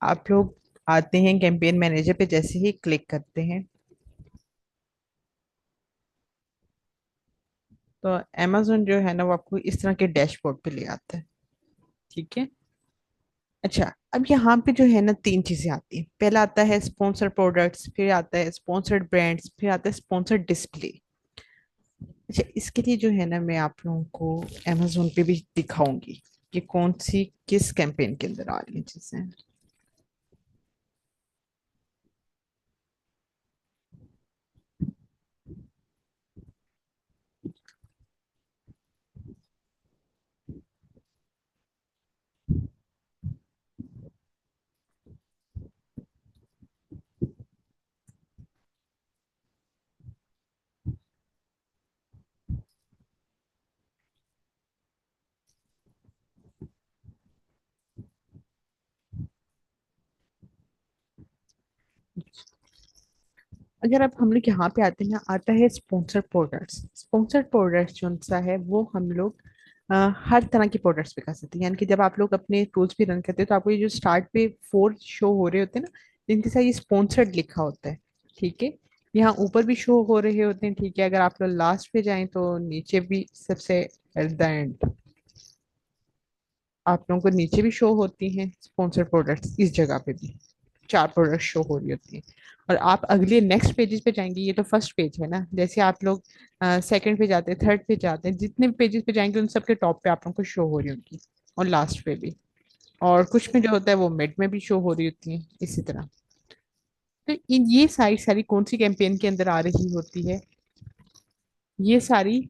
आप लोग आते हैं कैंपेन मैनेजर पे, जैसे ही क्लिक करते हैं तो amazon जो है ना वो आपको इस तरह के डैशबोर्ड पे ले आता है। ठीक है। अच्छा, अब यहाँ पे जो है ना तीन चीजें आती हैं। पहला आता है स्पॉन्सर्ड प्रोडक्ट्स, फिर आता है स्पॉन्सर्ड ब्रांड्स, फिर आता है स्पॉन्सर्ड डिस्प्ले। अच्छा, इसके लिए जो है ना मैं आप लोगों को amazon पे भी दिखाऊंगी कि कौन सी किस कैंपेन के अंदर आ रही है चीजें। अगर अब हम लोग यहाँ पे आते हैं ना, आता है स्पॉन्सर्ड प्रोडक्ट्स। स्पॉन्सर्ड प्रोडक्ट्स जो सा है वो हम लोग हर तरह के प्रोडक्ट्स पे कर सकते हैं। यानी कि जब आप लोग अपने टूल्स भी रन करते हैं तो आपको ये जो स्टार्ट पे फोर शो हो रहे होते हैं ना, जिनके साथ ये स्पॉन्सर्ड लिखा होता है। ठीक है। यहाँ ऊपर भी शो हो रहे होते हैं। ठीक है। अगर आप लोग लास्ट पे जाएं तो नीचे भी सबसे एट द एंड आप लोगों को नीचे भी शो होती हैं स्पॉन्सर्ड प्रोडक्ट्स। इस जगह पे भी चार प्रोडक्ट शो हो रही होती हैं। और आप अगले नेक्स्ट पेजेस पे जाएंगे, ये तो फर्स्ट पेज है ना, जैसे आप लोग सेकंड पे जाते हैं, थर्ड पे जाते हैं, जितने पेजेस पे जाएंगे उन सबके टॉप पे आप लोगों को शो हो रही होंगी, और लास्ट पे भी। और कुछ में जो होता है वो मिड में भी शो हो रही होती है इसी तरह। तो ये सारी सारी कौन सी कैंपेन के अंदर आ रही होती है? ये सारी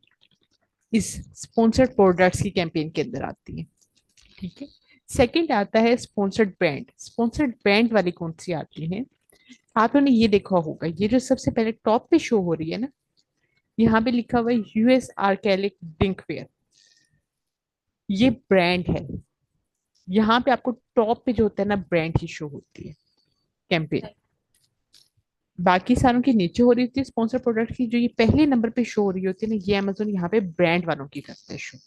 इस स्पॉन्सर्ड प्रोडक्ट्स की कैंपेन के अंदर आती है। ठीक है। सेकंड आता है स्पॉन्सर्ड ब्रांड। स्पॉन्सर्ड ब्रांड वाली कौन सी आती है? आप लोगों ने ये देखा होगा, ये जो सबसे पहले टॉप पे शो हो रही है ना, यहाँ पे लिखा हुआ है यूएस आर्केलिक ड्रिंकवेयर। ये ब्रांड है। यहाँ पे आपको टॉप पे जो होता है ना ब्रांड की शो होती है कैंपेन। बाकी सारों की नीचे हो रही होती है स्पॉन्सर प्रोडक्ट की। जो ये पहले नंबर पे शो हो रही होती है ना, ये अमेजोन यहाँ पे ब्रांड वालों की करता है शो।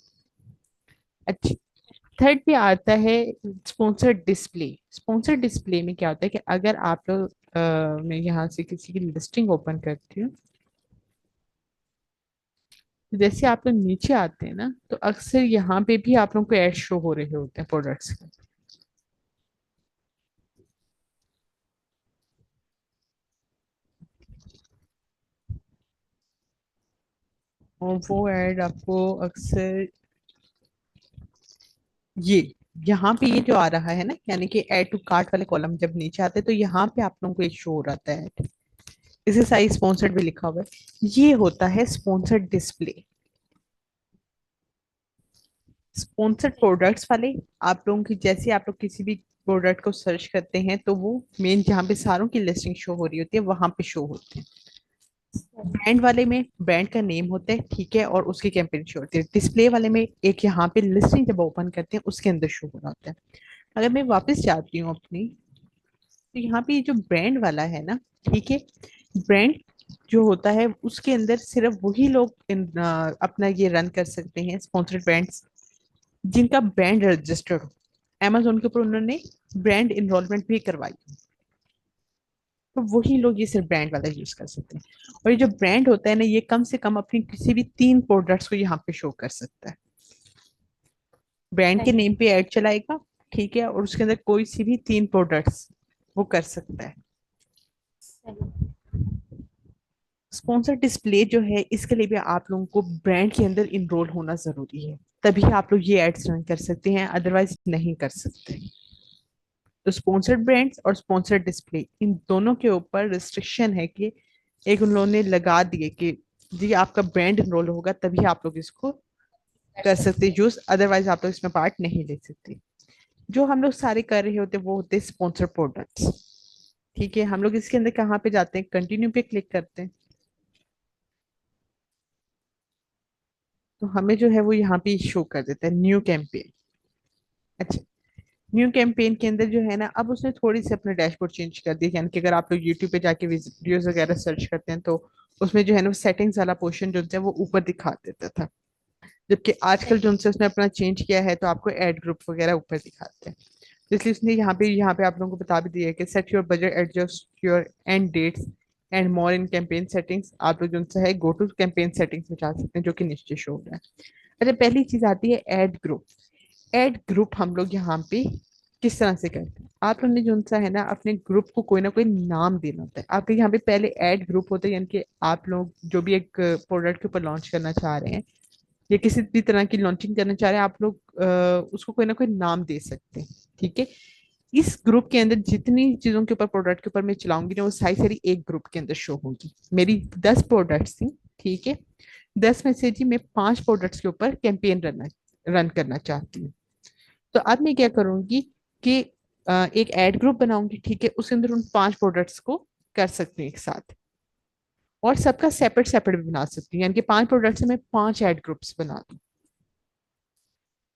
अच्छा, थर्ड पे आता है स्पॉन्सर डिस्प्ले। स्पॉन्सर डिस्प्ले में क्या होता है कि अगर आप लोग मैं यहाँ से किसी की लिस्टिंग ओपन करती हूँ, तो जैसे आप लोग नीचे आते हैं ना तो अक्सर यहाँ पे भी आप लोगों को एड शो हो रहे होते हैं प्रोडक्ट्स के। और वो ऐड आपको अक्सर ये यहाँ पे ये जो आ रहा है ना, यानी कि ऐड टू कार्ट वाले कॉलम जब नीचे आते हैं तो यहाँ पे आप लोगों को एक शो हो रहा है। इसे साइज स्पॉन्सर्ड भी लिखा हुआ है। ये होता है स्पॉन्सर्ड डिस्प्ले। स्पॉन्सर्ड प्रोडक्ट्स वाले आप लोगों की, जैसे आप लोग किसी भी प्रोडक्ट को सर्च करते हैं तो वो मेन जहाँ पे सारों की लिस्टिंग शो हो रही होती है वहां पे शो होते हैं। ब्रांड वाले में ब्रांड का नेम होता है, ठीक है, और उसकी कैंपेन शो होती है। डिस्प्ले वाले में एक यहाँ पे लिस्टिंग जब ओपन करते हैं उसके अंदर शो हो रहा होता है। अगर मैं वापस जाती हूँ अपनी, तो यहाँ पे ये जो ब्रांड वाला है ना, ठीक है, ब्रांड जो होता है उसके अंदर सिर्फ वही लोग अपना ये रन कर सकते हैं स्पॉन्सर्ड ब्रांड्स जिनका ब्रांड रजिस्टर्ड हो। Amazon के ऊपर उन्होंने ब्रांड इनरोलमेंट भी करवाई, तो वही लोग ये सिर्फ ब्रांड वाला यूज कर सकते हैं। और ये जो ब्रांड होता है ना, ये कम से कम अपनी किसी भी तीन प्रोडक्ट्स को यहाँ पे शो कर सकता है। ब्रांड के नेम पे ऐड चलाएगा, ठीक है, और उसके अंदर कोई सी भी तीन प्रोडक्ट्स वो कर सकता है। स्पॉन्सर डिस्प्ले जो है इसके लिए भी आप लोगों को ब्रांड के अंदर इनरोल होना जरूरी है, तभी आप लोग ये एड्स रन कर सकते हैं, अदरवाइज नहीं कर सकते। तो स्पॉन्सर्ड ब्रांड्स और स्पॉन्सर्ड डिस्प्ले, इन दोनों के ऊपर रिस्ट्रिक्शन है कि एक उन लोगों ने लगा दिए कि जी आपका ब्रांड इनरोल होगा तभी आप लोग इसको कर सकते यूज, अदरवाइज आप लोग इसमें पार्ट नहीं ले सकते। जो हम लोग सारे कर रहे होते हैं वो होते हैं स्पॉन्सर प्रोडक्ट्स। ठीक है। हम लोग इसके अंदर कहाँ पे जाते हैं, कंटिन्यू पे क्लिक करते हैं, तो हमें जो है वो यहाँ पे शो कर देता है न्यू कैंपेन। अच्छा, न्यू कैंपेन के अंदर जो है ना, अब उसने थोड़ी सी अपना डैशबोर्ड चेंज कर दिया। यानी कि अगर आप लोग यूट्यूब पे जाके वीडियोस वगैरह सर्च करते हैं तो उसमें जो है ना सेटिंग्स वाला पोर्शन जो है वो ऊपर दिखा देता था, जबकि आजकल जो उनसे उसने अपना चेंज किया है तो आपको एड ग्रुप वगैरह ऊपर दिखाते हैं। इसलिए उसने यहाँ पे आप लोगों को बता भी दिया है कि set your budget, adjust your end dates and more in campaign settings. आप लोग जो सा है गो टू कैंपेन सेटिंग्स में जा सकते हैं, जो कि नीचे शो हो रहा है। अच्छा, पहली चीज आती है ऐड ग्रुप। ऐड ग्रुप हम लोग यहाँ पे किस तरह से करते हैं, आप लोग ने जो सा है ना अपने ग्रुप को कोई ना कोई नाम देना होता है। आपके यहाँ पे पहले ऐड ग्रुप होता है, यानी कि आप लोग जो भी एक प्रोडक्ट के ऊपर लॉन्च करना चाह रहे हैं या किसी भी तरह की लॉन्चिंग करना चाह रहे हैं, आप लोग उसको कोई ना कोई नाम दे सकते हैं। ठीक है, इस ग्रुप के अंदर जितनी चीजों के ऊपर प्रोडक्ट के ऊपर मैं चलाऊंगी ना, वो सारी सारी एक ग्रुप के अंदर शो होगी। मेरी 10 प्रोडक्ट्स थी, ठीक है, 10 में से जी मैं 5 प्रोडक्ट्स के ऊपर कैंपेन रन करना चाहती हूँ। तो अब मैं क्या करूंगी कि एक एड ग्रुप बनाऊंगी, ठीक है, उसके अंदर उन 5 प्रोडक्ट्स को कर सकती हूँ एक साथ, और सबका सेपरेट सेपरेट भी बना सकती हूँ, यानी कि 5 प्रोडक्ट्स में 5 एड ग्रुप्स बना दूँ।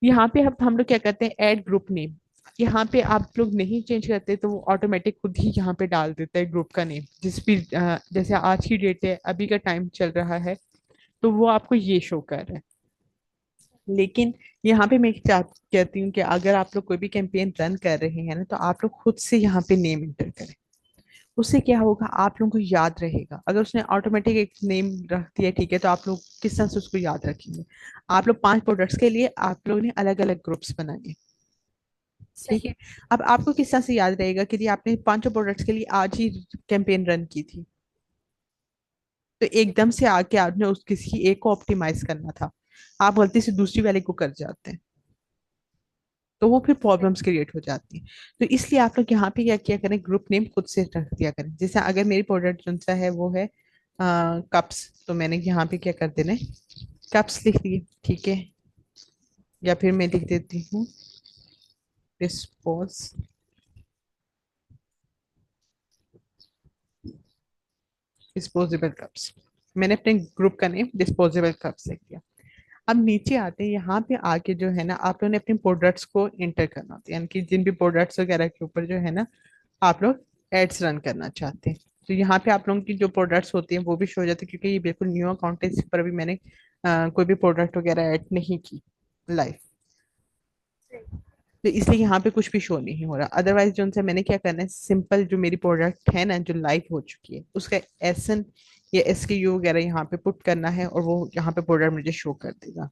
यहाँ पे अब हम लोग क्या करते हैं, ऐड ग्रुप नेम। यहाँ पे आप लोग नहीं चेंज करते तो वो ऑटोमेटिक खुद ही यहाँ पे डाल देता है ग्रुप का नेम, जिस भी जैसे आज की डेट है, अभी का टाइम चल रहा है, तो वो आपको ये शो कर रहा है। लेकिन यहाँ पे मैं कहती हूँ कि अगर आप लोग कोई भी कैंपेन रन कर रहे हैं ना, तो आप लोग खुद से यहाँ पे नेम इंटर करें। उससे क्या होगा, आप लोगों को याद रहेगा। अगर उसने ऑटोमेटिक एक नेम रख दिया, ठीक है, तो आप लोग किस तरह से उसको याद रखेंगे। आप लोग 5 प्रोडक्ट्स के लिए आप लोगों ने अलग अलग ग्रुप्स बनाए, ठीक है। सही। अब आपको किस तरह से याद रहेगा कि ये आपने 5 प्रोडक्ट्स के लिए आज ही कैंपेन रन की थी, तो एकदम से आके आपने उस किसी एक को ऑप्टिमाइज करना था, आप गलती से दूसरी वाले को कर जाते हैं, तो वो फिर सही। प्रॉब्लम्स क्रिएट हो जाती हैं। तो इसलिए आप लोग यहाँ पे क्या किया करें, ग्रुप नेम खुद से रख दिया करें। जैसे अगर मेरी प्रोडक्ट जो सा है वो है कप्स, तो मैंने यहाँ पे क्या कर देना है, कप्स लिख दिए, ठीक है। या फिर मैं लिख देती हूँ डिस्पोज डिस्पोजेबल कप्स। मैंने अपने ग्रुप का नेम डिस्पोजेबल कप्स लिख दिया। अब नीचे आते हैं, यहाँ पे आके जो है ना आप लोगों ने अपने प्रोडक्ट्स को इंटर करना होता है, यानी कि जिन भी प्रोडक्ट्स वगैरह के ऊपर जो है ना आप लोग एड्स रन करना चाहते हैं, तो यहाँ पे आप लोगों की जो प्रोडक्ट्स होती हैं वो भी शो हो जाती है, क्योंकि ये बिल्कुल न्यू अकाउंट है, इस पर अभी मैंने कोई भी प्रोडक्ट वगैरह ऐड नहीं की लाइव, सही। तो इसलिए यहाँ पे कुछ भी शो नहीं हो रहा। अदरवाइज जो उनसे मैंने क्या करना है, सिंपल जो मेरी प्रोडक्ट है ना जो लाइव हो चुकी है उसका एसन या SKU वगैरह यहाँ पे पुट करना है, और वो यहाँ पे प्रोडक्ट मुझे शो कर देगा।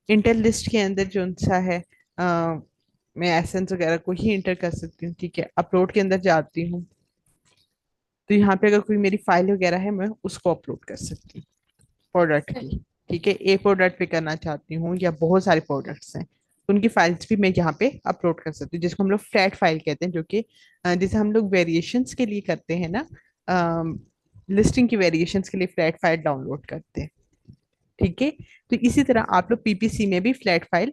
इंटर लिस्ट के अंदर जो सा है मैं एसेंस वगैरह को ही इंटर कर सकती हूँ, ठीक है। अपलोड के अंदर जाती हूँ, तो यहाँ पे अगर कोई मेरी फाइल वगैरह है मैं उसको अपलोड कर सकती हूँ प्रोडक्ट की, सही। ठीक है। एक प्रोडक्ट पे करना चाहती हूँ या बहुत सारे प्रोडक्ट्स हैं, तो उनकी फाइल्स भी मैं यहाँ पे अपलोड कर सकती हूँ, जिसको हम लोग फ्लैट फाइल कहते हैं, जो कि जैसे हम लोग वेरिएशंस के लिए करते हैं ना, लिस्टिंग की वेरिएशंस के लिए फ्लैट फाइल डाउनलोड करते हैं, ठीक है। तो इसी तरह आप लोग PPC में भी फ्लैट फाइल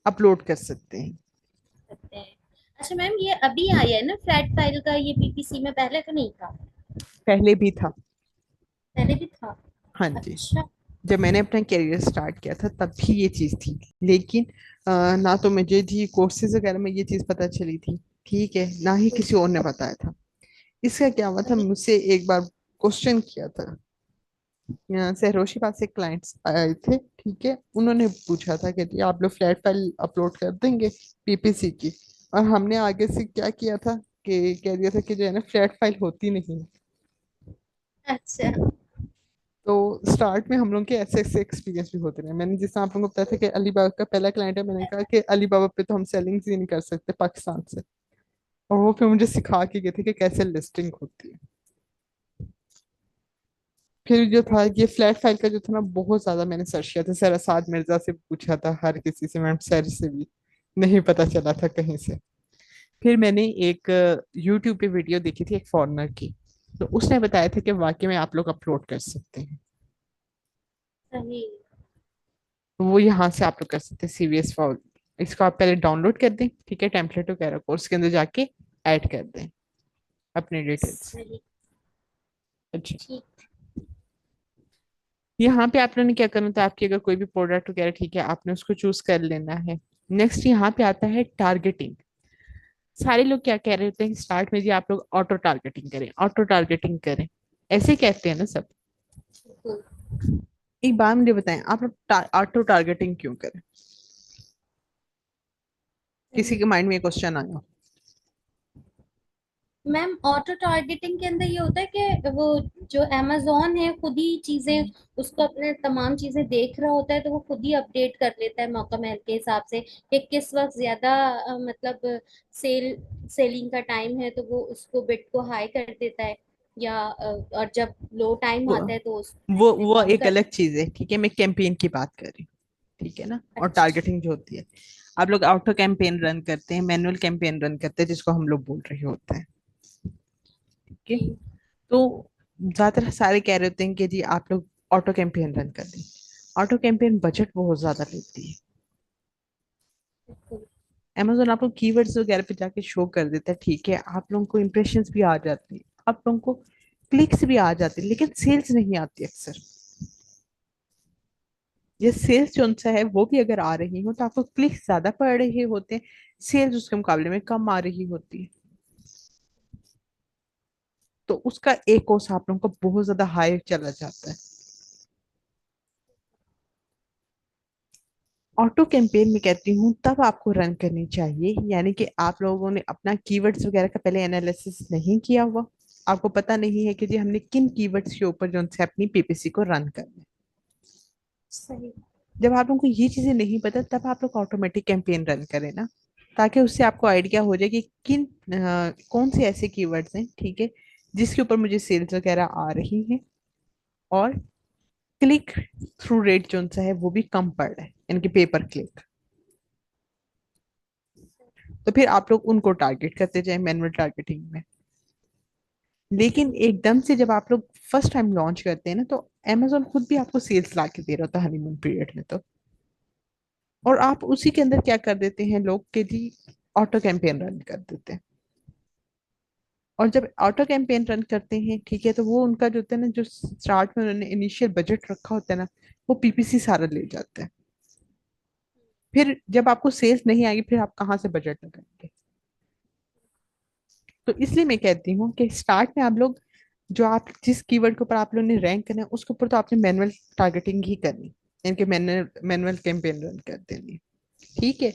अपलोड कर सकते हैं। सकते हैं। अच्छा मैम, ये अभी आया है ना फ्लैट फाइल का, ये बीपीसी में पहले तो नहीं था? पहले भी था। पहले भी था? हाँ जी, अच्छा। जब मैंने अपना करियर स्टार्ट किया था तब भी ये चीज़ थी, लेकिन ना तो मुझे जी कोर्सेज वगैरह में ये चीज़ पता चली थी, ठीक है, ना ही किसी और ने बताया था। इसका क्या हुआ था, सही। मुझसे एक बार क्वेश्चन किया था, सहरोशी पास से क्लाइंट्स आए थे, ठीक है, उन्होंने पूछा था कि जी आप लोग फ्लैट फाइल अपलोड कर देंगे PPC की, और हमने आगे से क्या किया था कि कह दिया था कि जो है ना फ्लैट फाइल होती नहीं। अच्छा। तो स्टार्ट में हम लोग के ऐसे ऐसे एक्सपीरियंस भी होते रहे। मैंने जिस आप लोगों को बताया था कि अलीबाबा का पहला क्लाइंट है, मैंने कहा कि अलीबाबा पे तो हम सेलिंग ही नहीं कर सकते पाकिस्तान से, और वो फिर मुझे सिखा के गए थे कि कैसे लिस्टिंग होती है। फिर जो था सही। ये फ्लैट फाइल का जो था ना, बहुत ज्यादा मैंने सर्च किया था, सर असाद मिर्जा से पूछा था, हर किसी से, मैम सर से भी नहीं पता चला था कहीं से। फिर मैंने एक यूट्यूब पे वीडियो देखी थी एक फॉरेनर की, तो उसने बताया था कि वाकई में आप लोग अपलोड कर सकते हैं। सही। तो वो यहाँ से आप लोग कर सकते हैं CVS फॉल। इसको आप पहले डाउनलोड कर दें, ठीक है, टेम्पलेट वगैरह कोर्स के अंदर जाके ऐड कर दें अपने डिटेल्स। सही। अच्छा, ठीक। यहाँ पे आप लोगों ने क्या करना था, आपकी अगर कोई भी प्रोडक्ट वगैरह, ठीक है, आपने उसको चूज कर लेना है। नेक्स्ट यहाँ पे आता है टारगेटिंग। सारे लोग क्या कह रहे होते हैं स्टार्ट में जी आप लोग ऑटो टारगेटिंग करें, ऑटो टारगेटिंग करें, ऐसे कहते हैं ना सब। बिल्कुल। एक बार मुझे बताएं, आप लोग ऑटो टारगेटिंग क्यों करें? किसी सही। के माइंड में क्वेश्चन आया? मैम ऑटो टारगेटिंग के अंदर ये होता है कि वो जो amazon है खुद ही चीजें, उसको अपने तमाम चीजें देख रहा होता है, तो वो खुद ही अपडेट कर लेता है मौका महल के हिसाब से कि किस वक्त ज्यादा मतलब सेल सेलिंग का टाइम है तो वो उसको बिट को हाई कर देता है, या और जब लो टाइम वो आता है तो उस टाइम पे वो कम एक कर अलग देता चीज है, ठीक है, मैं कैंपेन की बात कर रही हूँ, ठीक है ना। है। और अच्छा। टारगेटिंग जो होती है, आप लोग ऑटो कैंपेन रन करते हैं, मैनुअल कैंपेन रन करते हैं, जिसको हम लोग बोल रहे होते हैं, ठीक है। जी। तो ज्यादातर सारे कह रहे होते हैं कि जी आप लोग ऑटो कैंपेन रन कर दें। ऑटो कैंपेन बजट बहुत ज्यादा लेती है। बिल्कुल। अमेजोन आपको कीवर्ड्स वगैरह पे जाके शो कर देता है, ठीक है, आप लोगों को इंप्रेशंस भी आ जाती है, आप लोगों को क्लिक्स भी आ जाते हैं, लेकिन सेल्स नहीं आती अक्सर। ये सेल्स जो सा है वो भी अगर आ रही हो तो आपको क्लिक्स ज्यादा पड़ रहे होते हैं, सेल्स उसके मुकाबले में कम आ रही होती है। तो उसका एक कोर्स आप लोगों को बहुत ज्यादा हाई चला जाता है। ऑटो कैंपेन में कहती हूँ तब आपको रन करनी चाहिए, यानी कि आप लोगों ने अपना कीवर्ड्स वगैरह का पहले एनालिसिस नहीं किया हुआ, आपको पता नहीं है कि जी हमने किन कीवर्ड्स के ऊपर जो से अपनी पीपीसी को रन करना है। सही। जब आप लोगों को ये चीजें नहीं पता तब आप लोग ऑटोमेटिक कैंपेन रन करें ना, ताकि उससे आपको आइडिया हो जाए कि कौन से ऐसे कीवर्ड्स हैं, ठीक है, जिसके ऊपर मुझे सेल्स वगैरह आ रही हैं, और क्लिक थ्रू रेट जो सा है वो भी कम पड़ रहा है, यानी कि पेपर क्लिक। तो फिर आप लोग उनको टारगेट करते जाए मैनुअल टारगेटिंग में। लेकिन एकदम से जब आप लोग फर्स्ट टाइम लॉन्च करते हैं ना, तो amazon खुद भी आपको सेल्स ला के दे रहा होता है हनीमून पीरियड में, तो और आप उसी के अंदर क्या कर देते हैं लोग के जी ऑटो कैंपेन रन कर देते हैं। और जब ऑटो कैंपेन रन करते हैं, ठीक है, तो वो उनका जो होता है ना, जो स्टार्ट में उन्होंने इनिशियल बजट रखा होता है ना, वो पीपीसी सारा ले जाते हैं। फिर जब आपको सेल्स नहीं आएगी फिर आप कहाँ से बजट लगाएंगे। तो इसलिए मैं कहती हूँ कि स्टार्ट में आप लोग जो आप जिस कीवर्ड के ऊपर आप लोगों ने रैंक करना है उसके ऊपर तो आपने मैनुअल टारगेटिंग ही करनी, यानी मैनुअल मैनुअल कैंपेन रन कर देनी, ठीक है।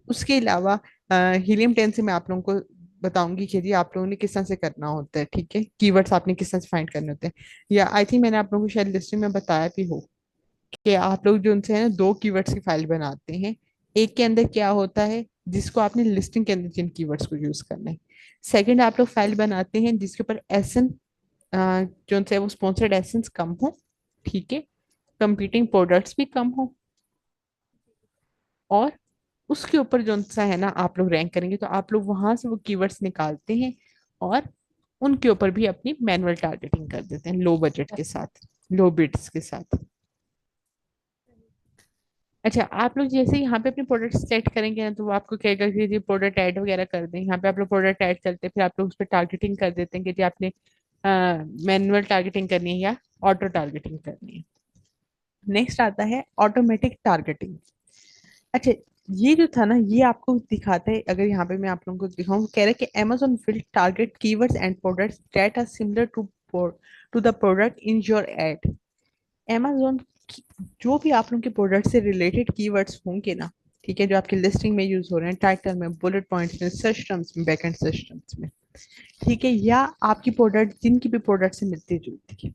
उसके अलावा हीलियम 10 से मैं आप लोगों को बताऊंगी कि जी आप लोगों ने किस तरह से करना होता है, ठीक है, कीवर्ड्स आपने किस तरह से फाइंड करने होते हैं। या आई थिंक मैंने आप लोगों को शायद लिस्टिंग में बताया भी हो कि आप लोग जो उनसे है ना दो कीवर्ड्स की फाइल बनाते हैं। एक के अंदर क्या होता है, जिसको आपने लिस्टिंग के अंदर जिन कीवर्ड्स को यूज करना है। सेकंड आप लोग फाइल बनाते हैं जिसके ऊपर एसन जो उनसे वो स्पॉन्सर्ड एसेंस कम हो, ठीक है, कंपीटिंग प्रोडक्ट्स भी कम हो, और उसके ऊपर जो सा है ना आप लोग रैंक करेंगे, तो आप लोग वहां से वो कीवर्ड्स निकालते हैं और उनके ऊपर भी अपनी मैनुअल टारगेटिंग कर देते हैं लो बजट के साथ, लो बिड्स के साथ। अच्छा, आप लोग जैसे यहाँ पे अपने प्रोडक्ट सेट करेंगे ना, तो वो आपको कहेगा कि जी प्रोडक्ट ऐड वगैरह कर दें, यहाँ पे आप लोग प्रोडक्ट ऐड करते हैं, फिर आप लोग उस पर टारगेटिंग कर देते हैं कि जी आपने मैनुअल टारगेटिंग करनी है या ऑटो टारगेटिंग करनी है। नेक्स्ट आता है ऑटोमेटिक टारगेटिंग। अच्छा, ये जो था ना ये आपको दिखाता है, अगर यहाँ पे मैं आप लोगों को दिखाऊं, कह रहा है कि Amazon will target keywords and products that are similar to the product in your ad। Amazon जो भी आप लोगों के प्रोडक्ट से रिलेटेड कीवर्ड्स होंगे ना, ठीक है, जो आपकी लिस्टिंग में यूज हो रहे हैं, टाइटल में, बुलेट पॉइंट्स में, सर्च टर्म्स में, बैकएंड सर्च टर्म्स में, ठीक है, या आपकी प्रोडक्ट जिनकी भी प्रोडक्ट से मिलती जुलती है,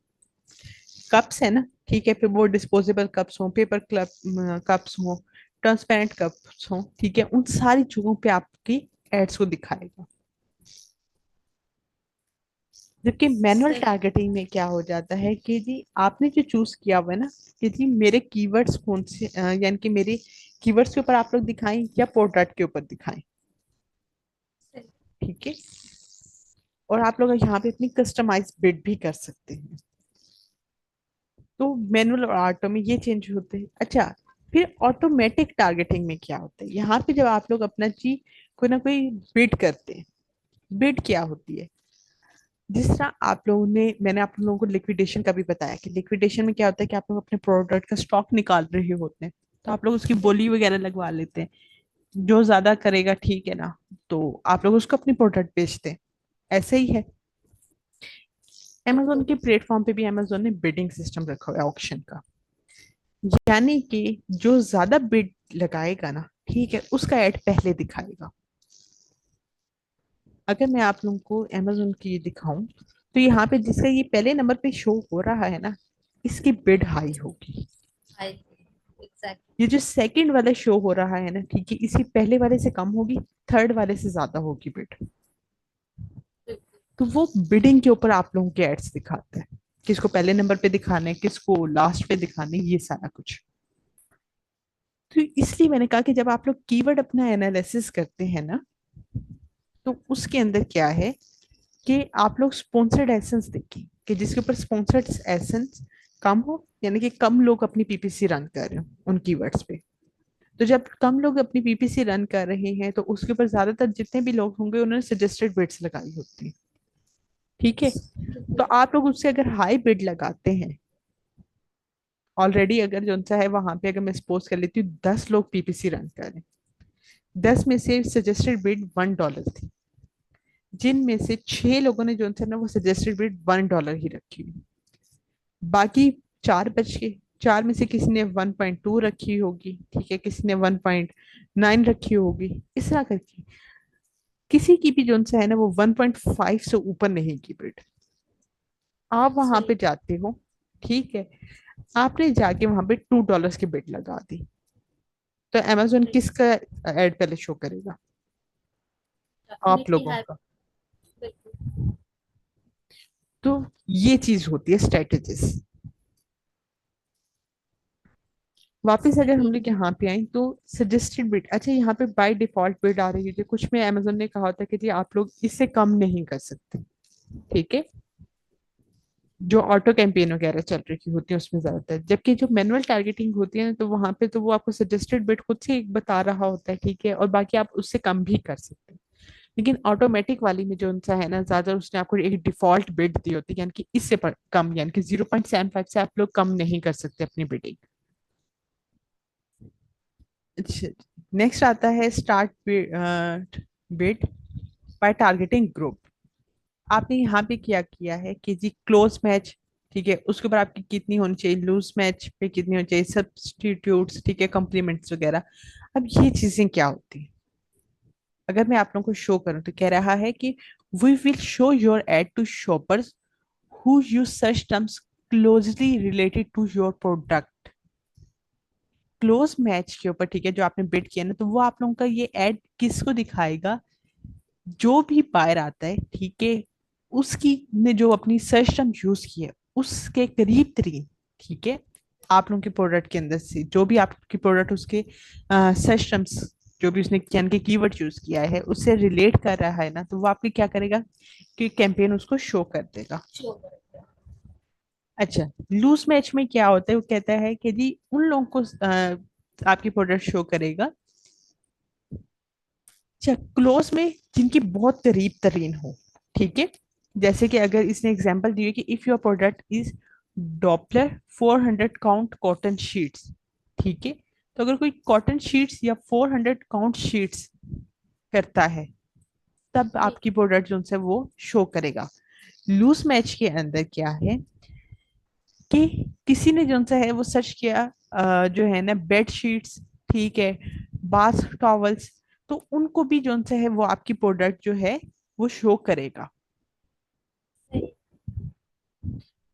कप्स है ना, ठीक है, फिर वो डिस्पोजेबल कप्स हो, पेपर क्लब कप्स हो, ट्रांसपेरेंट कप्स हो, ठीक है, उन सारी जगहों पे आपकी एड्स को दिखाएगा। जबकि मैनुअल सही। टारगेटिंग में क्या हो जाता है कि जी आपने जो चूज किया हुआ है ना, कि जी मेरे कीवर्ड्स कौन से यानी कि मेरे कीवर्ड्स के ऊपर आप लोग दिखाएं या प्रोडक्ट के ऊपर दिखाएं, सही। ठीक है। और आप लोग यहाँ पे अपनी कस्टमाइज बिड भी कर सकते हैं। तो मैनुअल और ऑटो में ये चेंज होते हैं। अच्छा, फिर ऑटोमेटिक टारगेटिंग में क्या होता है, यहाँ पे जब आप लोग अपना चीज कोई ना कोई बिड करते हैं। बिड क्या होती है, जिस तरह आप लोगों ने, मैंने आप लोगों को लिक्विडेशन का भी बताया कि लिक्विडेशन में क्या होता है कि आप लोग अपने प्रोडक्ट का स्टॉक निकाल रहे होते हैं, तो आप लोग उसकी बोली वगैरह लगवा लेते हैं, जो ज्यादा करेगा, ठीक है ना, तो आप लोग उसको अपनी प्रोडक्ट बेचते हैं। ऐसे ही है, अमेजोन बिल्कुल। के प्लेटफॉर्म पे भी अमेजोन ने बिडिंग सिस्टम रखा हुआ है ऑक्शन का, यानी कि जो ज्यादा बिड लगाएगा ना, ठीक है, उसका एड पहले दिखाएगा। अगर मैं आप लोगों को अमेजोन की ये दिखाऊं, तो यहाँ पे जिसका ये पहले नंबर पे शो हो रहा है ना, इसकी बिड हाई होगी। आई एग्जैक्टली। ये जो सेकंड वाला शो हो रहा है ना, ठीक है, इसी पहले वाले से कम होगी, थर्ड वाले से ज्यादा होगी बिड। तो वो बिडिंग के ऊपर आप लोगों के एड्स दिखाते हैं, किसको पहले नंबर पे दिखाने, किसको लास्ट पे दिखाने, ये सारा कुछ। तो इसलिए मैंने कहा कि जब आप लोग कीवर्ड अपना एनालिसिस करते हैं ना, तो उसके अंदर क्या है कि आप लोग स्पॉन्सर्ड एसेंस देखें, कि जिसके ऊपर स्पॉन्सर्ड एसेंस कम हो, यानी कि कम लोग अपनी पीपीसी रन कर रहे हो उन कीवर्ड्स पे। तो जब कम लोग अपनी पीपीसी रन कर रहे हैं, तो उसके ऊपर ज्यादातर जितने भी लोग होंगे उन्होंने सजेस्टेड बिड्स लगाई होती है। ठीक है। तो आप लोग उससे अगर हाई बिड लगाते हैं, ऑलरेडी अगर जो सा है वहां पे, अगर मैं सपोज कर लेती हूँ 10 लोग पीपीसी रन कर रहे हैं, 10 में से सजेस्टेड बिड $1 थी, जिनमें से 6 लोगों ने जो सा ना वो सजेस्टेड बिड $1 ही रखी हुई, बाकी चार बच के, चार में से किसी ने 1.2 रखी होगी, ठीक है, किसी ने 1.9 रखी होगी, इस तरह करके किसी की भी जो सा है ना वो 1.5 से ऊपर नहीं की बिड। आप वहां पे सही। जाते हो, ठीक है, आपने जाके वहां पे $2 की बिड लगा दी, तो अमेजोन किसका एड पहले शो करेगा? आप डेफिनेटली लोगों हाई। का। बिल्कुल। तो ये चीज होती है स्ट्रेटेजीज। वापस अगर हम सही। लोग यहाँ पे आए तो सजेस्टेड बिड, अच्छा यहाँ पे बाय डिफॉल्ट बिड आ रही है, कुछ में अमेजोन ने कहा होता है कि जी आप लोग इससे कम नहीं कर सकते, ठीक है, जो ऑटो कैंपेन वगैरह चल रही होती है उसमें ज्यादातर, जबकि जो मैनुअल टारगेटिंग होती है ना, तो वहां पे तो वो आपको सजेस्टेड बिड खुद से एक बता रहा होता है, ठीक है, और बाकी आप उससे कम भी कर सकते हैं। लेकिन ऑटोमेटिक वाली में जो उनसा है ना, ज्यादा उसने आपको एक डिफॉल्ट बिड दी होती है, यानी कि इससे कम, यानी कि 0.75 से आप लोग कम नहीं कर सकते अपनी बिडिंग। अच्छा, नेक्स्ट आता है start bid by targeting group. आपने यहाँ पे क्या किया है कि जी क्लोज मैच, ठीक है, उसके ऊपर आपकी कितनी होनी चाहिए, लूज मैच पे कितनी होनी चाहिए, सब्स्टिट्यूट्स, ठीक है, कॉम्प्लीमेंट्स वगैरह। अब ये चीजें क्या होती हैं, अगर मैं आप लोगों को शो करूं तो कह रहा है कि we will show your ad to shoppers who use such terms closely related to your product. Close match के ऊपर, ठीक है, जो आपने बिड किया ना, तो वो आप लोगों का ये एड किसको दिखाएगा? जो भी बायर आता है, ठीक है, उसकी ने जो अपनी सर्च टर्म यूज की है उसके करीब तरीन, ठीक है, आप लोगों के प्रोडक्ट के अंदर से जो भी आपकी प्रोडक्ट उसके सर्च टर्म्स, जो भी उसने यानी कि कीवर्ड यूज किया है उससे रिलेट कर रहा है ना, तो वो आपकी क्या करेगा कि कैंपेन उसको शो कर देगा। शो करते हैं। अच्छा, लूज मैच में क्या होता है, वो कहता है कि जी उन लोगों को आपकी प्रोडक्ट शो करेगा, अच्छा, क्लोज में जिनकी बहुत करीब तरीन हो, ठीक है, जैसे कि अगर इसने एग्जांपल दी है कि if your product is Doppler 400 count cotton sheets, ठीक है, तो अगर कोई कॉटन शीट्स या 400 काउंट शीट्स करता है, तब जी। आपकी प्रोडक्ट जो है वो शो करेगा। लूज मैच के अंदर क्या है कि किसी ने जो सा है वो सर्च किया, जो है ना बेड शीट्स, ठीक है, बाथ टॉवल्स, तो उनको भी जो सा है वो आपकी प्रोडक्ट जो है वो शो करेगा। सही।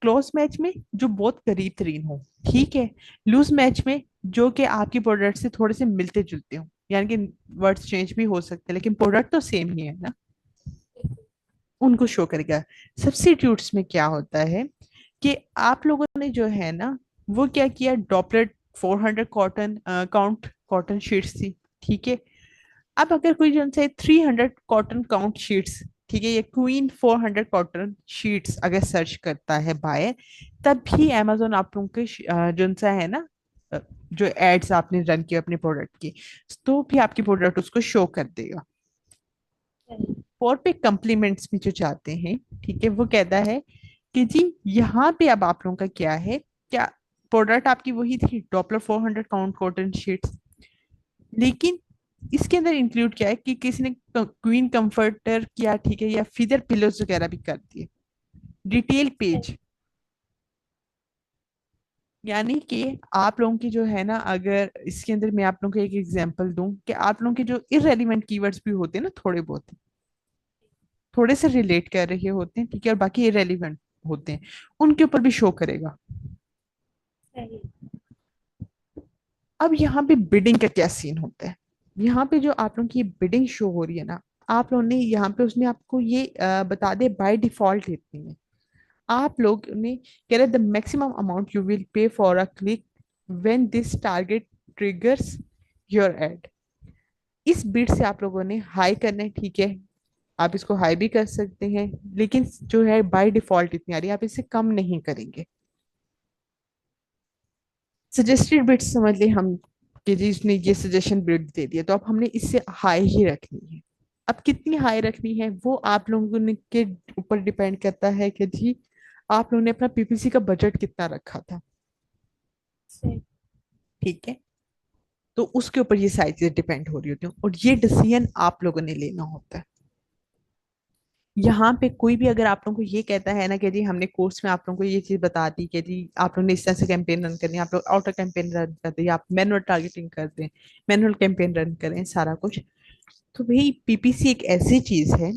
क्लोज मैच में जो बहुत करीब तरीन हो, ठीक है, लूज मैच में जो कि आपकी प्रोडक्ट से थोड़े से मिलते जुलते हो, यानी कि वर्ड्स चेंज भी हो सकते हैं लेकिन प्रोडक्ट तो सेम ही है ना, उनको शो करेगा। सब्स्टिट्यूट्स में क्या होता है कि आप लोगों ने जो है ना वो क्या किया, डॉपलेट 400 कॉटन काउंट कॉटन शीट्स थी, ठीक है, अब अगर कोई जो है 300 कॉटन काउंट शीट्स, ठीक है, ये क्वीन 400 कॉटन शीट्स अगर सर्च करता है बाय, तब भी अमेजोन आप लोगों के जो सा है ना, जो एड्स आपने रन किया अपने प्रोडक्ट की, तो भी आपकी प्रोडक्ट उसको शो कर देगा। सही। फोर पे कम्प्लीमेंट्स भी जो चाहते हैं, ठीक है, वो कहता है कि जी यहाँ पे अब आप लोगों का क्या है, क्या प्रोडक्ट आपकी वही थी डॉपलर 400 काउंट कॉटन शीट्स, लेकिन इसके अंदर इंक्लूड क्या है कि किसी ने क्वीन कंफर्टर किया, ठीक है, या फीदर पिलोज वगैरह भी कर दिए, डिटेल सही। पेज, यानी कि आप लोगों की जो है ना, अगर इसके अंदर मैं आप लोगों को एक एग्जांपल दूं कि आप लोगों के जो इररेलेवेंट कीवर्ड्स भी होते हैं ना थोड़े बहुत, थोड़े से रिलेट कर रहे होते हैं, ठीक है, और बाकी इरेलीवेंट होते हैं, उनके ऊपर भी शो करेगा। सही। अब यहाँ पे बिडिंग का क्या सीन होता है? यहाँ पे जो आप लोगों की बिडिंग शो हो रही है ना, आप लोगों ने यहाँ पे उसने आपको ये बता दे बाय डिफॉल्ट इतनी है। आप लोग ने कह रहे the maximum amount you will pay for a click when this target triggers your add. इस बिट से आप लोगों ने हाई करना है, ठीक है, आप इसको हाई भी कर सकते हैं, लेकिन जो है बाय डिफॉल्ट इतनी आ रही है, आप इसे कम नहीं करेंगे। सजेस्टेड बिट्स समझ लिए हम कि जी उसने ये सजेशन बिट दे दिया, तो अब हमने इससे हाई ही रखनी है। अब कितनी हाई रखनी है वो आप लोगों ने के ऊपर डिपेंड करता है कि जी आप लोगों ने अपना पीपीसी का बजट कितना रखा था, सही। ठीक है। तो उसके ऊपर ये सारी चीजें डिपेंड हो रही होती हैं, और ये डिसीजन आप लोगों ने लेना होता है। यहाँ पे कोई भी अगर आप लोगों को ये कहता है ना कि जी हमने कोर्स में आप लोगों को ये चीज बता दी कि जी आप लोगों ने इस तरह से कैंपेन रन करनी है, आप लोग ऑटो कैंपेन रन कर दें, आप मैनुअल टारगेटिंग कर दें, मैनुअल कैंपेन रन करें, सारा कुछ, तो भाई पीपीसी एक ऐसी चीज है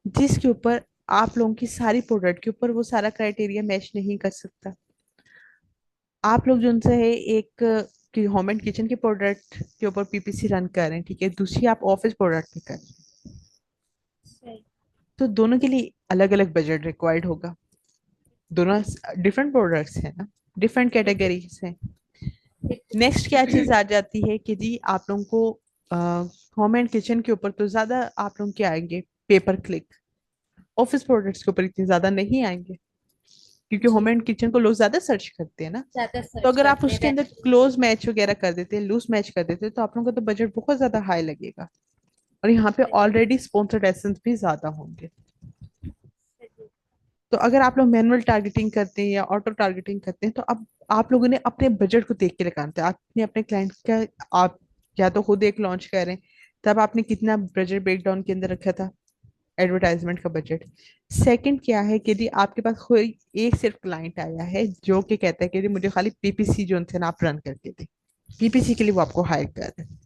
जिसके ऊपर आप लोगों की सारी प्रोडक्ट के ऊपर वो सारा क्राइटेरिया मैच नहीं कर सकता। आप लोग जो उनसे है एक कि होम एंड किचन के प्रोडक्ट के ऊपर पीपीसी रन कर रहे हैं, ठीक है, दूसरी आप ऑफिस प्रोडक्ट पे कर रहे हैं, सही। तो दोनों के लिए अलग अलग बजट रिक्वायर्ड होगा। दोनों डिफरेंट प्रोडक्ट्स हैं ना, डिफरेंट बिल्कुल। कैटेगरीज हैं। बिल्कुल। नेक्स्ट क्या चीज आ जाती है कि जी आप लोगों को होम एंड किचन के ऊपर तो ज्यादा आप लोग क्या आएंगे, पेपर क्लिक। ऑफिस प्रोडक्ट्स के ऊपर इतने ज्यादा नहीं आएंगे, क्योंकि होम जी। एंड किचन को लोग ज्यादा सर्च करते हैं ना। ज्यादा तो सर्च अगर आप करते हैं उसके अंदर क्लोज मैच वगैरह कर देते हैं, लूज मैच कर देते हैं, तो आप लोगों का तो बजट बहुत ज्यादा हाई लगेगा, और यहाँ पे सही। ऑलरेडी स्पॉन्सर्ड एसेंस भी ज्यादा होंगे। सही। तो अगर आप लोग मैनुअल टारगेटिंग करते हैं या ऑटो टारगेटिंग करते हैं, तो अब आप लोगों ने अपने बजट को देख के लगाना था, आपने अपने क्लाइंट का, आप या तो खुद एक लॉन्च कर रहे हैं, तब आपने कितना बजट ब्रेकडाउन के अंदर रखा था, एडवर्टाइजमेंट का बजट। सेकंड क्या है कि यदि आपके पास कोई एक सिर्फ क्लाइंट आया है जो कि कहता है कि यदि मुझे खाली पीपीसी जो उनसे ना आप रन करके दे, पीपीसी के लिए वो आपको हायर कर रहे हैं,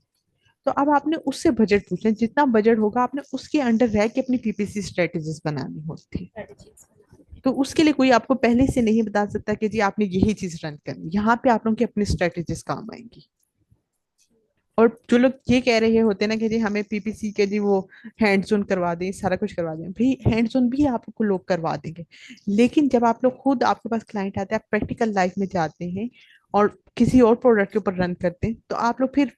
तो अब आपने उससे बजट पूछना है, जितना बजट होगा आपने उसके अंडर रह के अपनी पीपीसी स्ट्रेटेजीज बनानी होती है। स्ट्रेटजीज बनाते हैं। तो उसके लिए कोई आपको पहले से नहीं बता सकता कि जी आपने यही चीज रन करनी, यहाँ पे आप लोगों की अपनी स्ट्रेटेजीज काम आएंगी। और जो लोग ये कह रहे होते हैं ना कि जी हमें पीपीसी के जी वो हैंड्स ऑन करवा दें, सारा कुछ करवा दें, भाई हैंड्स ऑन भी आपको लोग करवा देंगे, लेकिन जब आप लोग खुद आपके पास क्लाइंट आते हैं, आप प्रैक्टिकल लाइफ में जाते हैं और किसी और प्रोडक्ट के ऊपर रन करते हैं, तो आप लोग फिर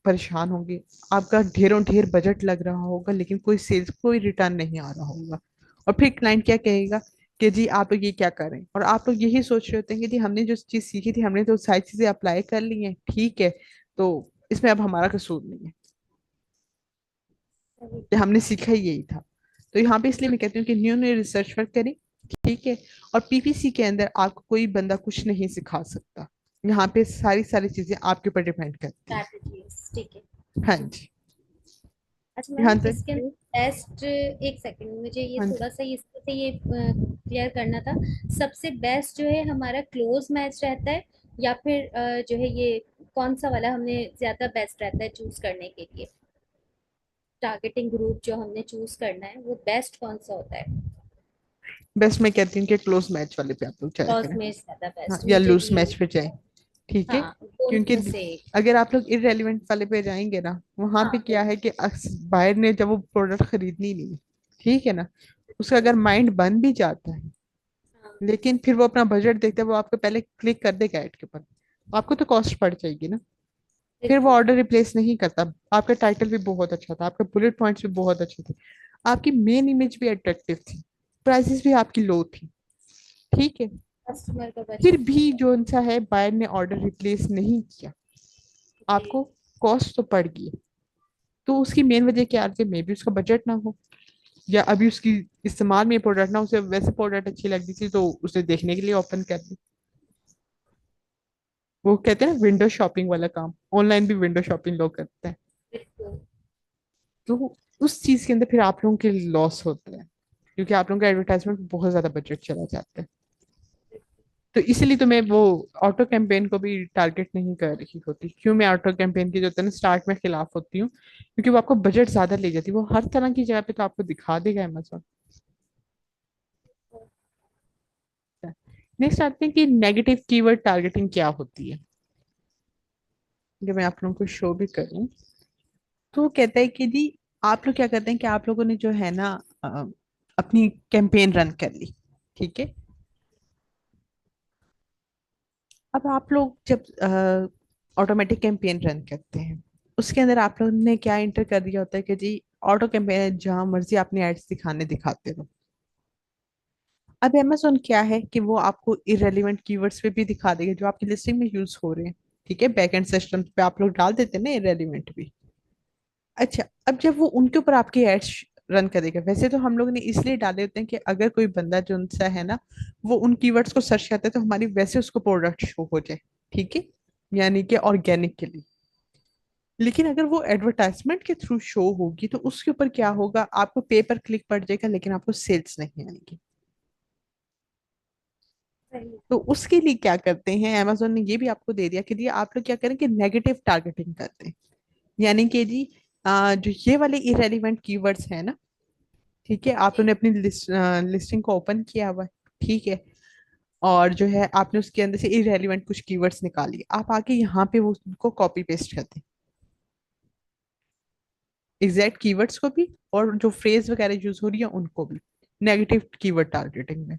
परेशान होंगे। आपका ढेरों ढेर बजट लग रहा होगा, लेकिन कोई सेल्स, कोई रिटर्न नहीं आ रहा होगा, और फिर क्लाइंट क्या कहेगा कि जी आप लोग ये क्या कर रहे हैं, और आप लोग यही सोच रहे होते हैं कि जी हमने जो चीज सीखी थी हमने तो सारी चीजें अप्लाई कर ली हैं, ठीक है, तो इसमें अब हमारा कसूर नहीं है, सही। कि हमने सीखा ही यही था। तो यहाँ पे इसलिए मैं कहती हूँ कि न्यू न्यू रिसर्च वर्क करें, ठीक है, और पीपीसी के अंदर आपको कोई बंदा कुछ नहीं सिखा सकता, यहाँ पे सारी सारी चीजें आपके ऊपर डिपेंड करती है। स्ट्रेटजीज ठीक है। हाँ जी। अच्छा यहाँ मैम, तक। इसके बेस्ट, एक सेकंड मुझे ये हाँ थोड़ा जी। सा इससे से ये क्लियर करना था। सबसे बेस्ट जो है हमारा क्लोज मैच रहता है, या फिर जो है ये कौन सा वाला हमने ज्यादा बेस्ट रहता है चूज करने के लिए? टारगेटिंग ग्रुप जो हमने चूज करना है वो बेस्ट कौन सा होता है? बेस्ट मैं कहती हूँ कि क्लोज मैच वाले पे आप लोग ट्राई क्लोज करें। मैच ज्यादा हाँ, बेस्ट, या मुझे लूज भी मैच यही। पे जाए, ठीक है, हाँ, दोनों क्योंकि में से एक। अगर आप लोग इररेलेवेंट वाले पे जाएंगे ना, वहां पे हाँ क्या है बिल्कुल। कि बायर ने जब वो प्रोडक्ट खरीदनी नहीं है, ठीक है ना, उसका अगर बिल्कुल। माइंड बन भी जाता है, हाँ लेकिन फिर वो अपना बजट देखते हैं, वो आपको पहले क्लिक कर देगा ऐड के ऊपर, आपको तो कॉस्ट पड़ जाएगी ना। फिर वो बिल्कुल। ऑर्डर रिप्लेस नहीं करता। आपका टाइटल भी बहुत अच्छा था, आपके बुलेट पॉइंट्स भी बहुत अच्छे थे, आपकी मेन इमेज भी अट्रैक्टिव थी, प्राइसेस भी आपकी लो थी, ठीक है, कस्टमर का फिर बजट भी नहीं है। जो उनसा है बायर ने ऑर्डर रिप्लेस नहीं किया, जी। आपको कॉस्ट तो पड़ गई। तो उसकी मेन वजह क्या है, मे बी उसका बजट ना हो, या अभी उसकी इस्तेमाल में प्रोडक्ट ना, उसे वैसे प्रोडक्ट अच्छी लगी थी तो उसे देखने के लिए ओपन कर दी। वो कहते हैं ना विंडो शॉपिंग वाला काम, ऑनलाइन भी विंडो शॉपिंग लोग करते हैं। बिल्कुल। तो उस चीज के अंदर फिर आप लोगों के लॉस होता है, क्योंकि आप लोगों का एडवर्टाइजमेंट बहुत ज्यादा बजट चला जाता है। तो इसीलिए तो मैं वो ऑटो कैंपेन को भी टारगेट नहीं कर रही होती। क्यों मैं ऑटो कैंपेन की जो होता है ना स्टार्ट में खिलाफ होती हूँ, क्योंकि वो आपको बजट ज्यादा ले जाती है, वो हर तरह की जगह पे तो आपको दिखा देगा अमेजोन। नेक्स्ट आते हैं कि नेगेटिव कीवर्ड टारगेटिंग क्या होती है। जब मैं आप लोगों को शो भी करूँ तो वो कहता है कि जी आप लोग क्या करते हैं कि आप लोगों ने जो है ना अ, अपनी कैंपेन रन कर ली, ठीक है। अब आप लोग जब ऑटोमेटिक कैंपेन रन करते हैं, उसके अंदर आप लोगों ने क्या इंटर कर दिया होता है कि जी ऑटो कैंपेन जहां मर्जी आपने एड्स दिखाने दिखाते रहो। अब Amazon क्या है कि वो आपको इरेलीवेंट कीवर्ड्स पे भी दिखा देगा जो आपकी लिस्टिंग में यूज हो रहे हैं, ठीक है। बैकएंड सिस्टम पे आप लोग डाल देते हैं ना इरेलीवेंट भी। अच्छा, अब जब वो उनके ऊपर आपके एड्स रन करेगा, वैसे तो हम लोग ने इसलिए डाले होते हैं कि अगर कोई बंदा जो उनसा है ना वो उन कीवर्ड्स को सर्च करता है तो हमारी वैसे उसको प्रोडक्ट शो हो जाए, ठीक है, यानी कि ऑर्गेनिक के लिए। लेकिन अगर वो एडवर्टाइजमेंट के थ्रू शो होगी तो उसके ऊपर क्या होगा, आपको पे पर क्लिक पड़ जाएगा लेकिन आपको सेल्स नहीं आएगी। सही। तो उसके लिए क्या करते हैं, Amazon ने ये भी आपको दे दिया कि जी आप लोग क्या करें कि नेगेटिव टारगेटिंग करते हैं। यानी कि जी जो ये वाले इरेलीवेंट कीवर्ड्स है ना, ठीक है, आप जी। लोगों ने अपनी लिस्टिंग को ओपन किया हुआ है, ठीक है, और जो है आपने उसके अंदर से इरेलीवेंट कुछ कीवर्ड्स निकाली, आप आके यहाँ पे वो उसको कॉपी पेस्ट करते हैं एग्जैक्ट कीवर्ड्स को भी, और जो फ्रेज वगैरह यूज हो रही है उनको भी, नेगेटिव कीवर्ड टारगेटिंग में।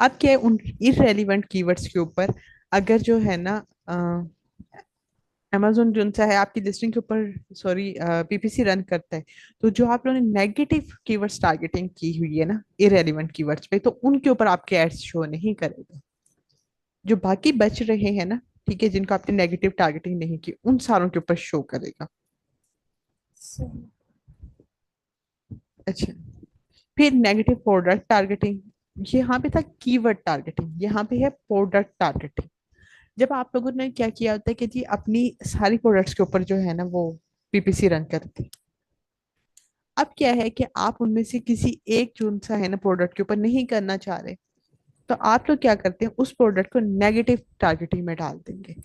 अब क्या है उन इररेलीवेंट कीवर्ड्स के ऊपर अगर जो है ना अमेजोन जो सा है आपकी लिस्टिंग के ऊपर सॉरी पीपीसी रन करता है, तो जो आप लोगों ने नेगेटिव कीवर्ड्स टारगेटिंग की हुई है ना इररेलीवेंट कीवर्ड्स पे, तो उनके ऊपर आपके एड्स शो नहीं करेगा। जो बाकी बच रहे हैं ना, ठीक है, जिनको आपने नेगेटिव टारगेटिंग नहीं की उन सारों के ऊपर शो करेगा। सही। अच्छा, फिर नेगेटिव प्रोडक्ट टारगेटिंग, यहाँ पे था कीवर्ड टारगेटिंग, यहाँ पे है प्रोडक्ट टारगेटिंग। जब आप लोगों ने क्या किया होता है कि जी अपनी सारी प्रोडक्ट्स के ऊपर जो है ना वो पीपीसी रन करती, अब क्या है कि आप उनमें से किसी एक जो सा है ना प्रोडक्ट के ऊपर नहीं करना चाह रहे, तो आप लोग क्या करते हैं उस प्रोडक्ट को नेगेटिव टारगेटिंग में डाल देंगे।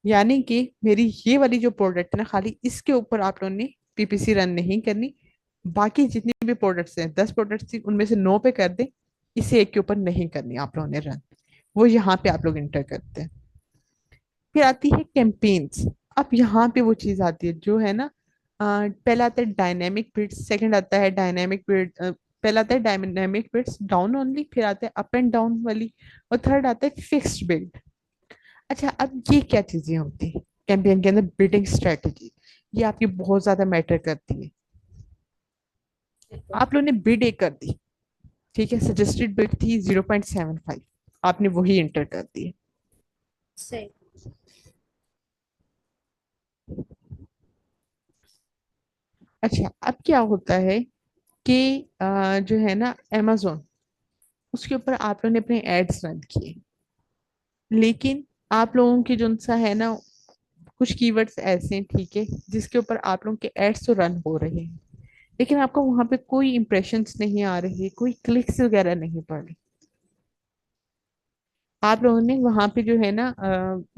यानी कि मेरी ये वाली जो प्रोडक्ट है ना खाली इसके ऊपर आप लोगों ने पीपीसी रन नहीं करनी, बाकी जितनी भी प्रोडक्ट्स हैं 10 प्रोडक्ट्स थी उनमें से 9 पे कर दे, इसे एक के ऊपर नहीं करनी आप लोगों ने रन। वो यहाँ पे आप लोग इंटर करते हैं। फिर आती है कैंपेन्स। अब यहाँ पे वो चीज आती है जो है ना पहला आता है डायनेमिक बिट्स, सेकंड आता है डायनेमिक बिट, पहला आता है डायनेमिक बिट्स डाउन ओनली, फिर आता है अप एंड डाउन वाली, और थर्ड आता है फिक्स्ड बिट। अच्छा, अब ये क्या चीजें होती है कैंपेन के अंदर, बिडिंग स्ट्रेटेजी, ये आपकी बहुत ज्यादा मैटर करती है। बिल्कुल। आप लोगों ने बिड एक कर दी, ठीक है, सजेस्टेड बिड थी 0.75, आपने वही इंटर कर दी। सही। अच्छा, अब क्या होता है कि जो है ना amazon, उसके ऊपर आप लोगों ने अपने एड्स रन किए, लेकिन आप लोगों की जो सा है ना कुछ कीवर्ड्स ऐसे हैं, ठीक है, जिसके ऊपर आप लोगों के एड्स तो रन हो रहे हैं, लेकिन आपको वहां पे कोई इंप्रेशंस नहीं आ रहे, कोई क्लिक्स वगैरह नहीं पड़ रहे। आप लोगों ने वहां पे जो है ना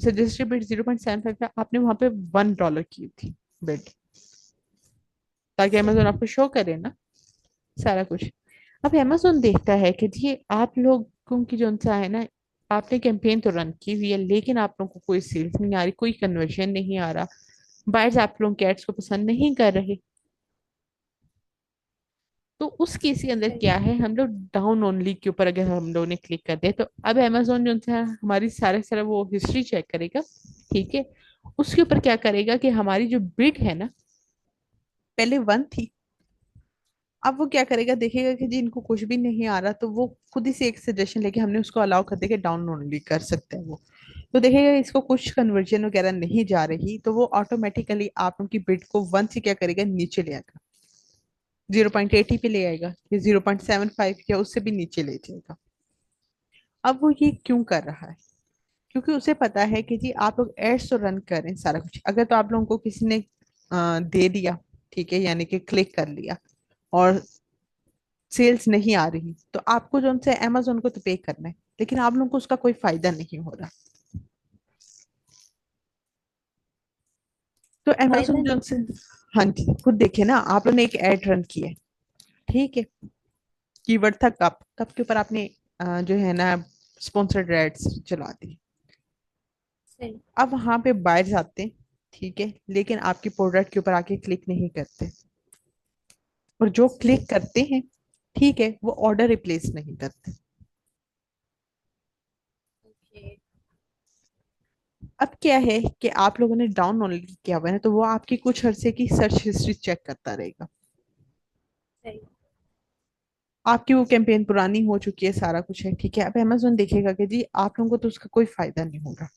सजेस्टेड बिड 0.75 था, आपने वहां पे $1 की थी बिड, ताकि सही। अमेजोन आपको शो करे ना सारा कुछ। अब अमेजोन देखता है कि जी आप लोगों की जो सा है ना आपने कैंपेन तो रन की हुई है लेकिन आप लोगों को कोई सेल्स नहीं आ रही, कोई कन्वर्जन नहीं आ रहा, बायर्स आप लोगों के एड्स को पसंद नहीं कर रहे, तो उस केस के अंदर सही। क्या है, हम लोग डाउन ओनली के ऊपर अगर हम लोगों ने क्लिक कर दिया तो अब अमेजोन जो है हमारी सारे सारा वो हिस्ट्री चेक करेगा, ठीक है। उसके ऊपर क्या करेगा कि हमारी जो बिड है ना पहले 1 थी, अब वो क्या करेगा, देखेगा कि जी इनको कुछ भी नहीं आ रहा, तो वो खुद ही से एक सजेशन लेके हमने उसको अलाउ कर दिया कि डाउन ओनली कर सकते हैं वो, तो देखेगा इसको कुछ कन्वर्जन वगैरह नहीं जा रही, तो वो ऑटोमेटिकली आप उनकी बिड को 1 से क्या करेगा नीचे ले आएगा, 0.80 पे ले आएगा या 0.75 या उससे भी नीचे ले जाएगा। अब वो ये क्यों कर रहा है, क्योंकि उसे पता है कि जी आप लोग एड्स तो रन करें सारा कुछ, अगर तो आप लोगों को किसी ने दे दिया, ठीक है, यानी कि क्लिक कर लिया और सेल्स नहीं आ रही, तो आपको जो उनसे अमेजोन को तो पे करना है, लेकिन आप लोगों को उसका कोई फायदा नहीं हो रहा। तो फायदा अमेजोन जो नहीं। से, हाँ जी, खुद देखिए ना, आप लोगों ने एक एड रन किया है, ठीक है, कीवर्ड था कप, कप के ऊपर आपने जो है ना स्पॉन्सर्ड एड्स चला दी। सही। अब वहां पे बायर्स आते हैं, ठीक है, लेकिन आपकी प्रोडक्ट के ऊपर आके क्लिक नहीं करते, और जो सही। क्लिक करते हैं, ठीक है, वो ऑर्डर रिप्लेस नहीं करते। ओके। अब क्या है कि आप लोगों ने डाउन ओनली किया हुआ है ना, तो वो आपकी कुछ अरसे की सर्च हिस्ट्री चेक करता रहेगा। सही। आपकी वो कैंपेन पुरानी हो चुकी है, सारा कुछ है, ठीक है। अब अमेजोन देखेगा कि जी आप लोगों को तो उसका कोई फायदा नहीं हो रहा,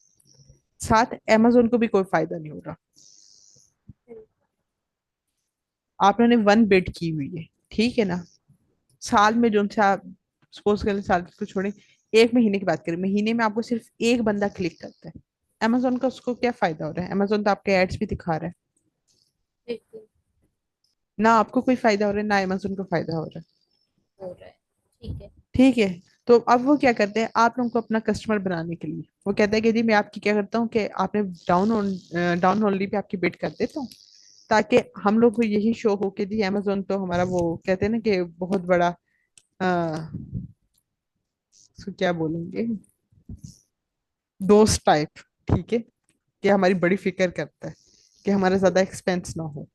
साथ अमेजोन को भी कोई फायदा नहीं हो रहा। सही। आप लोगों ने वन बिड की हुई है, ठीक है ना, साल में जो सा, सपोज कर साल को छोड़े, एक महीने की बात करें, महीने में आपको सिर्फ एक बंदा क्लिक करता है, अमेजोन का उसको क्या फायदा हो रहा है? अमेजोन तो आपके एड्स भी दिखा रहा है, बिल्कुल। ना आपको कोई फायदा हो रहा है ना अमेजोन को फायदा हो रहा है। हो रहा है। ठीक है। ठीक है, तो अब वो क्या करते हैं आप लोगों को अपना कस्टमर बनाने के लिए, वो कहता है कि जी मैं आपकी क्या करता हूँ कि आपने डाउन ओनली पे आपकी बिड कर देता हूँ, ताकि हम लोग को यही शो हो कि जी अमेजोन तो हमारा, वो कहते हैं ना कि बहुत बड़ा, उसको क्या बोलेंगे, दोस्त टाइप, ठीक है, कि हमारी बड़ी फिक्र करता है कि हमारा ज्यादा एक्सपेंस ना हो।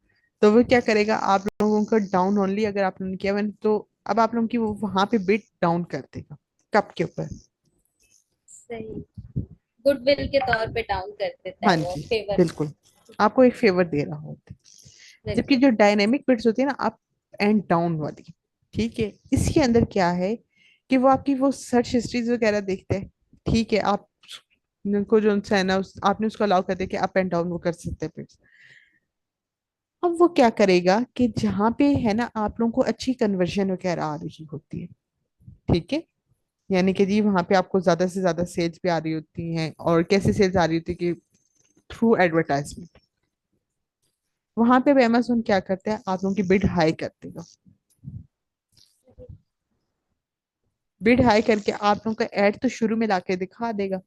तो वो क्या करेगा, आप लोगों का डाउन ओनली अगर आप लोगों ने किया हुआ है, तो अब आप लोगों की वो वहां पे बिट डाउन कर देगा कप के ऊपर। सही। गुडविल के तौर पे डाउन कर देता हाँ है वो जी, फेवर। बिल्कुल, आपको एक फेवर दे रहा होता है। जबकि बिल्कुल। जो डायनेमिक बिट्स होती है ना अप एंड डाउन वाली, ठीक है, इसके अंदर क्या है कि वो आपकी वो सर्च हिस्ट्रीज वगैरह देखते हैं, ठीक है, आप को जो है ना आपने उसको अलाउ कर दिया कि अप एंड डाउन वो कर सकते हैं बिट्स। अब वो क्या करेगा कि जहाँ पे है ना आप लोगों को अच्छी कन्वर्जन वगैरह आ रही होती है, ठीक है, यानी कि जी वहां पे आपको ज्यादा से ज्यादा सेल्स भी आ रही होती हैं, और कैसे सेल्स आ रही होती है कि थ्रू एडवर्टाइजमेंट, वहां पे अमेजोन क्या करते हैं आप लोगों की बिड हाई कर देगा। बिड हाई करके आप लोगों का एड तो शुरू में लाके दिखा देगा,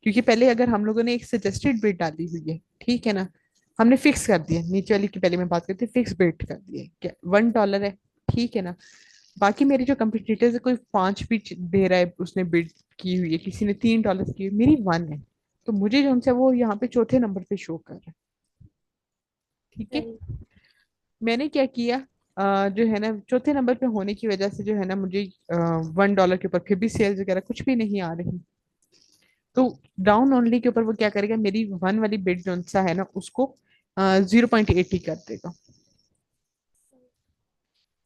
क्योंकि पहले अगर हम लोगों ने एक सजेस्टेड बिड डाली हुई है, ठीक है ना, हमने फिक्स कर दिया, नीचे वाली की पहले मैं बात करती हूँ, फिक्स बिड कर दिया क्या $1 है, ठीक है ना, बाकी मेरे जो कंपटीटर्स है कोई 5 भी दे रहा है, उसने बिड की हुई है, किसी ने $3 की है, मेरी 1 है, तो मुझे जो उनसे वो यहाँ पे चौथे नंबर पे शो कर रहा है, ठीक है। सही। मैंने क्या किया, जो है ना चौथे नंबर पे होने की वजह से जो है ना मुझे $1 के ऊपर फिर भी सेल्स वगैरह कुछ भी नहीं आ रही, तो डाउन ओनली के ऊपर वो क्या करेगा, मेरी वन वाली बिड जो सा है ना उसको 0.80 कर देगा।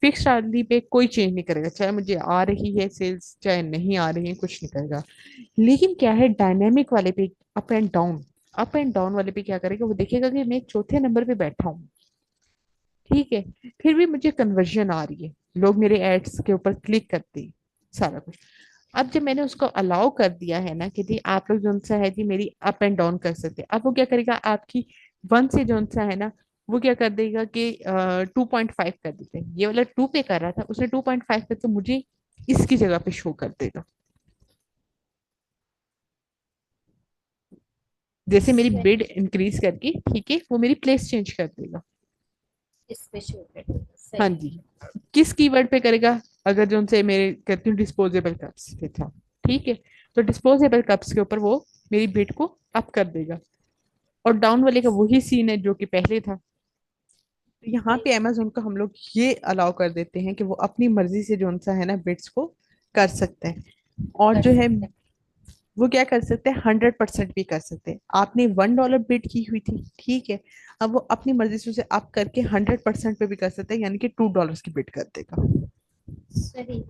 फिक्स सैलरी पे कोई चेंज नहीं करेगा, चाहे मुझे आ रही है सेल्स चाहे नहीं आ रही है, कुछ नहीं करेगा। लेकिन क्या है डायनेमिक वाले पे, अप एंड डाउन वाले पे क्या करेगा, वो देखेगा कि मैं चौथे नंबर पे बैठा हूँ, ठीक है, फिर भी मुझे कन्वर्जन आ रही है, लोग मेरे एड्स के ऊपर क्लिक करते हैं, सारा कुछ। अब जब मैंने उसको अलाउ कर दिया है ना कि जी आप लोग जो सा है जी मेरी अप एंड डाउन कर सकते हैं, अब वो क्या करेगा आपकी वन से जो सा है ना वो क्या कर देगा कि 2.5 कर देते हैं, ये वाला 2 पे कर रहा था उसने 2.5 पे, तो मुझे इसकी जगह पे शो कर देगा, जैसे मेरी सही। बिड इंक्रीज करके, ठीक है, वो मेरी प्लेस चेंज कर देगा। इस पे शो कर देगा। हाँ सही। जी, किस कीवर्ड पे करेगा, अगर जो उनसे मेरे कहती हूँ डिस्पोजेबल कप्स पे था, ठीक है, तो डिस्पोजेबल कप्स के ऊपर वो मेरी बिड को अप कर देगा, और डाउन वाले का वही सीन है जो कि पहले था। तो यहाँ सही। पे अमेजोन को हम लोग ये अलाउ कर देते हैं कि वो अपनी मर्जी से जो सा है ना बिड्स को कर सकते हैं, और कर जो है सकते हैं। वो क्या कर सकते हैं 100% भी कर सकते हैं। आपने $1 बिड की हुई थी, ठीक है, अब वो अपनी मर्जी से उसे अप करके 100% पे भी कर सकते हैं, यानी कि $2 की बिड कर देगा। सही।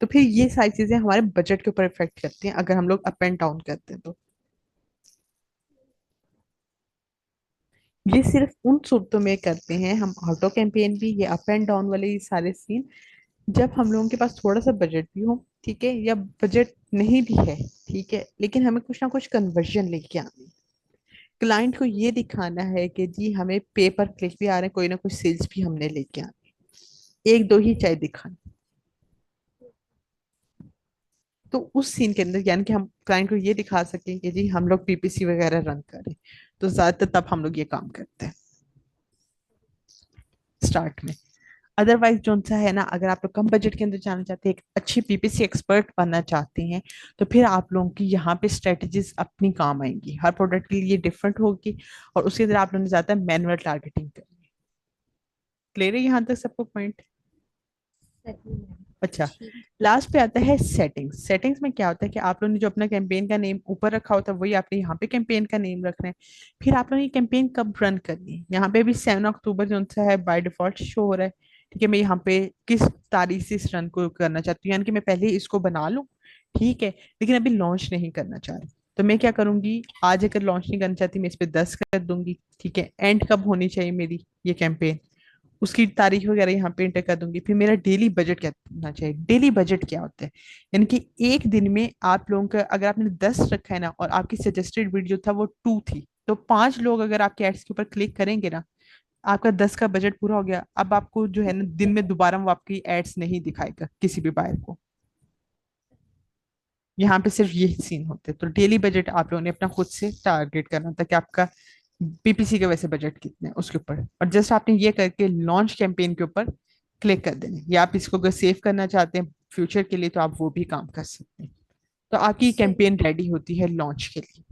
तो फिर ये सारी चीजें हमारे बजट के ऊपर इफेक्ट करती हैं अगर हम लोग अप एंड डाउन करते हैं तो। ये सिर्फ उन सूरतों में करते हैं हम ऑटो कैंपेन भी, ये अप एंड डाउन वाले ये सारे सीन, जब हम लोगों के पास थोड़ा सा बजट भी हो, ठीक है, या बजट नहीं भी है, ठीक है, लेकिन हमें कुछ ना कुछ कन्वर्जन लेके आनी है, क्लाइंट को ये दिखाना है कि जी हमें पे पर क्लिक भी आ रहे हैं, कोई ना कोई सेल्स भी हमने लेके आनी है, एक दो ही चाहे दिखाना। तो उस सीन के अंदर यानी कि हम क्लाइंट को ये दिखा सकें कि जी हम लोग पीपीसी वगैरह रन करें, तो ज्यादातर तब हम लोग ये काम करते हैं स्टार्ट में। अदरवाइज जो सा है ना, अगर आप लोग कम बजट के अंदर जाना चाहते हैं, एक अच्छी पीपीसी एक्सपर्ट बनना चाहते हैं, तो फिर आप लोगों की यहाँ पे स्ट्रेटजीज अपनी काम आएंगी, हर प्रोडक्ट के लिए डिफरेंट होगी, और उसके अंदर आप लोगों ने ज्यादा मैनुअल टारगेटिंग करनी है। क्लियर है यहाँ तक सबको पॉइंट? सही है। अच्छा, ठीक। लास्ट पे आता है सेटिंग्स। सेटिंग्स में क्या होता है कि आप लोगों ने जो अपना कैंपेन का नेम ऊपर रखा होता है वही आपने यहाँ पे कैंपेन का नेम रखना है। फिर आप लोगों ने कैंपेन कब रन करनी है, यहाँ पे भी 7 अक्टूबर जो सा है बाय डिफॉल्ट शो हो रहा है। ठीक है, मैं यहाँ पे किस तारीख से इस रन को करना चाहती हूँ, यानी कि मैं पहले ही इसको बना लूँ, ठीक है, लेकिन अभी लॉन्च नहीं करना चाह रही, तो मैं क्या करूंगी, आज अगर लॉन्च नहीं करना चाहती, मैं इस पे 10 कर दूंगी। ठीक है, एंड कब होनी चाहिए मेरी ये कैंपेन, उसकी तारीख वगैरह यहाँ पे एंटर कर दूंगी। फिर मेरा डेली बजट क्या होना चाहिए, डेली बजट क्या होता है, यानी कि एक दिन में आप लोगों का अगर आपने 10 रखा है ना, और आपकी सजेस्टेड वीडियो था वो 2 थी, तो 5 लोग अगर आपके एड्स के ऊपर क्लिक करेंगे ना, आपका 10 का बजट पूरा हो गया। अब आपको जो है ना दिन में दोबारा वो आपकी एड्स नहीं दिखाएगा किसी भी बायर को। यहाँ पे सिर्फ यही सीन होते हैं। तो डेली बजट आप लोगों ने अपना खुद से टारगेट करना था कि आपका पीपीसी का वैसे बजट कितने है उसके ऊपर, और जस्ट आपने ये करके लॉन्च कैंपेन के ऊपर क्लिक कर देना, या आप इसको अगर सेव करना चाहते हैं फ्यूचर के लिए तो आप वो भी काम कर सकते हैं। तो आपकी सही। कैंपेन रेडी होती है लॉन्च के लिए।